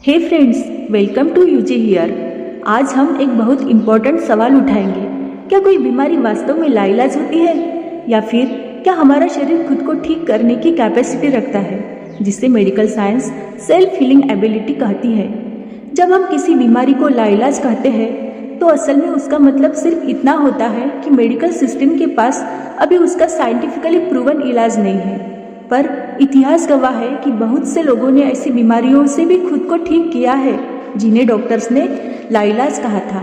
Hey friends, welcome to UG here. आज हम एक बहुत इम्पोर्टेंट सवाल उठाएंगे। क्या कोई बीमारी वास्तव में लाइलाज होती है, या फिर क्या हमारा शरीर खुद को ठीक करने की कैपेसिटी रखता है, जिसे medical science self healing ability कहती है। जब हम किसी बीमारी को लाइलाज कहते हैं तो असल में उसका मतलब सिर्फ इतना होता है कि मेडिकल सिस्टम के पास अभी उसका साइंटिफिकली प्रूवन इलाज नहीं है। पर इतिहास गवाह है कि बहुत से लोगों ने ऐसी बीमारियों से भी खुद को ठीक किया है जिन्हें डॉक्टर्स ने लाइलाज कहा था।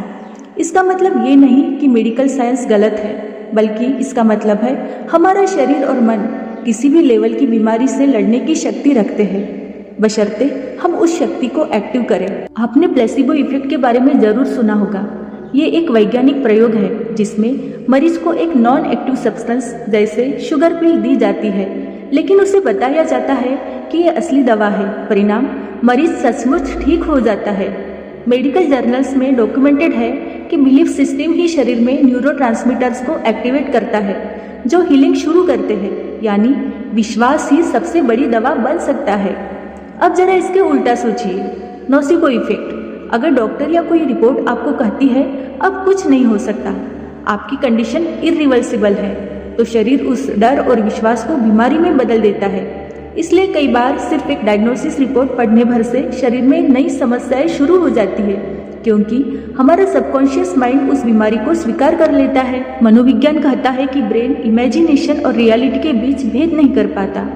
इसका मतलब ये नहीं कि मेडिकल साइंस गलत है, बल्कि इसका मतलब है हमारा शरीर और मन किसी भी लेवल की बीमारी से लड़ने की शक्ति रखते हैं, बशर्ते हम उस शक्ति को एक्टिव करें। आपने प्लेसिबो इफेक्ट के बारे में जरूर सुना होगा। ये एक वैज्ञानिक प्रयोग है जिसमें मरीज को एक नॉन एक्टिव सब्सटेंस जैसे शुगर पिल दी जाती है, लेकिन उसे बताया जाता है कि ये असली दवा है। परिणाम, मरीज सचमुच ठीक हो जाता है। मेडिकल जर्नल्स में डॉक्यूमेंटेड है कि बिलीफ सिस्टम ही शरीर में न्यूरोट्रांसमीटर्स को एक्टिवेट करता है जो हीलिंग शुरू करते हैं, यानी विश्वास ही सबसे बड़ी दवा बन सकता है। अब जरा इसके उल्टा सोचिए, नोसिबो इफेक्ट। अगर डॉक्टर या कोई रिपोर्ट आपको कहती है अब कुछ नहीं हो सकता, आपकी कंडीशन इरिवर्सिबल है, तो शरीर उस डर और विश्वास को बीमारी में बदल देता है। इसलिए कई बार सिर्फ एक डायग्नोसिस रिपोर्ट पढ़ने भर से शरीर में नई समस्याएं शुरू हो जाती है, क्योंकि हमारा सबकॉन्शियस माइंड उस बीमारी को स्वीकार कर लेता है। मनोविज्ञान कहता है कि ब्रेन इमेजिनेशन और रियलिटी के बीच भेद नहीं कर पाता।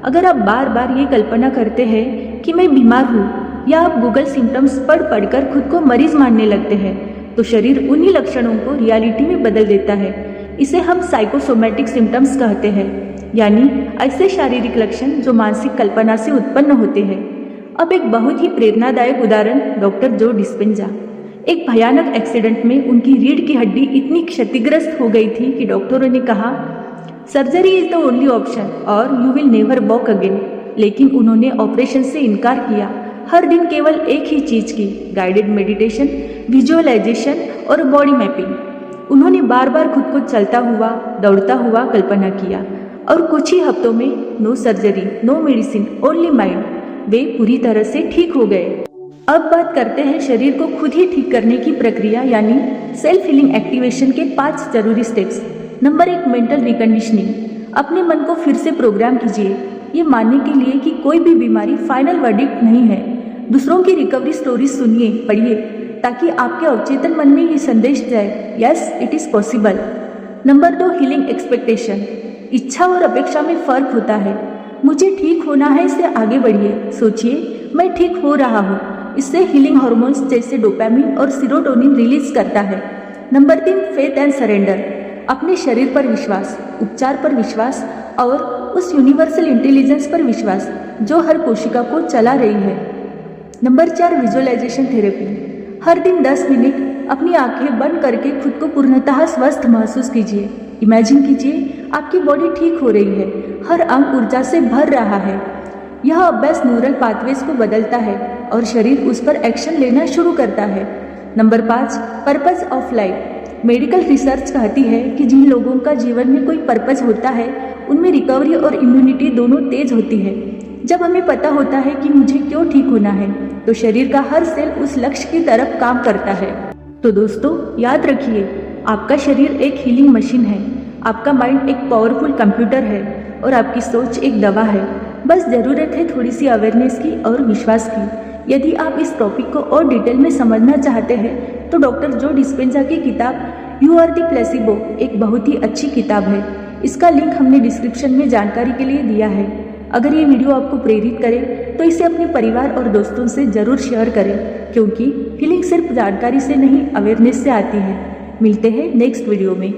अगर आप बार बार ये कल्पना करते हैं कि मैं बीमार हूँ, या आप गूगल सिम्टम्स पढ़ पढ़कर खुद को मरीज मानने लगते हैं, तो शरीर उन्हीं लक्षणों को रियलिटी में बदल देता है। इसे हम साइकोसोमैटिक सिम्टम्स कहते हैं, यानी ऐसे शारीरिक लक्षण जो मानसिक कल्पना से उत्पन्न होते हैं। अब एक बहुत ही प्रेरणादायक उदाहरण, डॉक्टर जो डिस्पेंजा। एक भयानक एक्सीडेंट में उनकी रीढ़ की हड्डी इतनी क्षतिग्रस्त हो गई थी कि डॉक्टरों ने कहा surgery is the only option और you will never walk again. लेकिन उन्होंने ऑपरेशन से इनकार किया। हर दिन केवल एक ही चीज की, गाइडेड मेडिटेशन, विजुअलाइजेशन और बॉडी मैपिंग। उन्होंने बार बार खुद को चलता हुआ, दौड़ता हुआ कल्पना किया, और कुछ ही हफ्तों में no surgery, no medicine, only mind, वे पूरी तरह से ठीक हो गए। अब बात करते हैं शरीर को खुद ही ठीक करने की प्रक्रिया, यानी सेल्फ हीलिंग एक्टिवेशन के 5 जरूरी स्टेप्स। Number 1, mental reconditioning. अपने मन को फिर से प्रोग्राम कीजिए, ये मानने के लिए कि कोई भी बीमारी फाइनल वर्डिक्ट नहीं है। दूसरों की रिकवरी स्टोरी सुनिए, पढ़िए, ताकि आपके अवचेतन मन में ये संदेश जाए, yes it is possible. Number 2, healing expectation. इच्छा और अपेक्षा में फर्क होता है। मुझे ठीक होना है, इससे आगे बढ़िए। सोचिए मैं ठीक हो रहा हूँ, इससे हीलिंग हार्मोन्स जैसे डोपामिन और सीरोटोनिन रिलीज करता है। Number 3, faith and surrender. अपने शरीर पर विश्वास, उपचार पर विश्वास और उस यूनिवर्सल इंटेलिजेंस पर विश्वास जो हर कोशिका को चला रही है। Number 4, visualisation therapy. हर दिन 10 मिनट अपनी आंखें बंद करके खुद को पूर्णतः स्वस्थ महसूस कीजिए। इमेजिन कीजिए आपकी बॉडी ठीक हो रही है, हर अंग ऊर्जा से भर रहा है। यह अभ्यास न्यूरल पाथवेज को बदलता है और शरीर उस पर एक्शन लेना शुरू करता है। Number 5, purpose of life. Medical research कहती है कि जिन लोगों का जीवन में कोई पर्पस होता है उनमें रिकवरी और इम्यूनिटी दोनों तेज होती है। जब हमें पता होता है कि मुझे क्यों ठीक होना है, तो शरीर का हर सेल उस लक्ष्य की तरफ काम करता है। तो दोस्तों, याद रखिए, आपका शरीर एक हीलिंग मशीन है, आपका माइंड एक पावरफुल कंप्यूटर है, और आपकी सोच एक दवा है। बस ज़रूरत है थोड़ी सी अवेयरनेस की और विश्वास की। यदि आप इस टॉपिक को और डिटेल में समझना चाहते हैं तो डॉक्टर जो डिस्पेंजा की किताब यू आर द प्लेसिबो एक बहुत ही अच्छी किताब है। इसका लिंक हमने डिस्क्रिप्शन में जानकारी के लिए दिया है। अगर ये वीडियो आपको प्रेरित करे तो इसे अपने परिवार और दोस्तों से जरूर शेयर करें, क्योंकि हीलिंग सिर्फ जानकारी से नहीं, अवेयरनेस से आती है। मिलते हैं नेक्स्ट वीडियो में।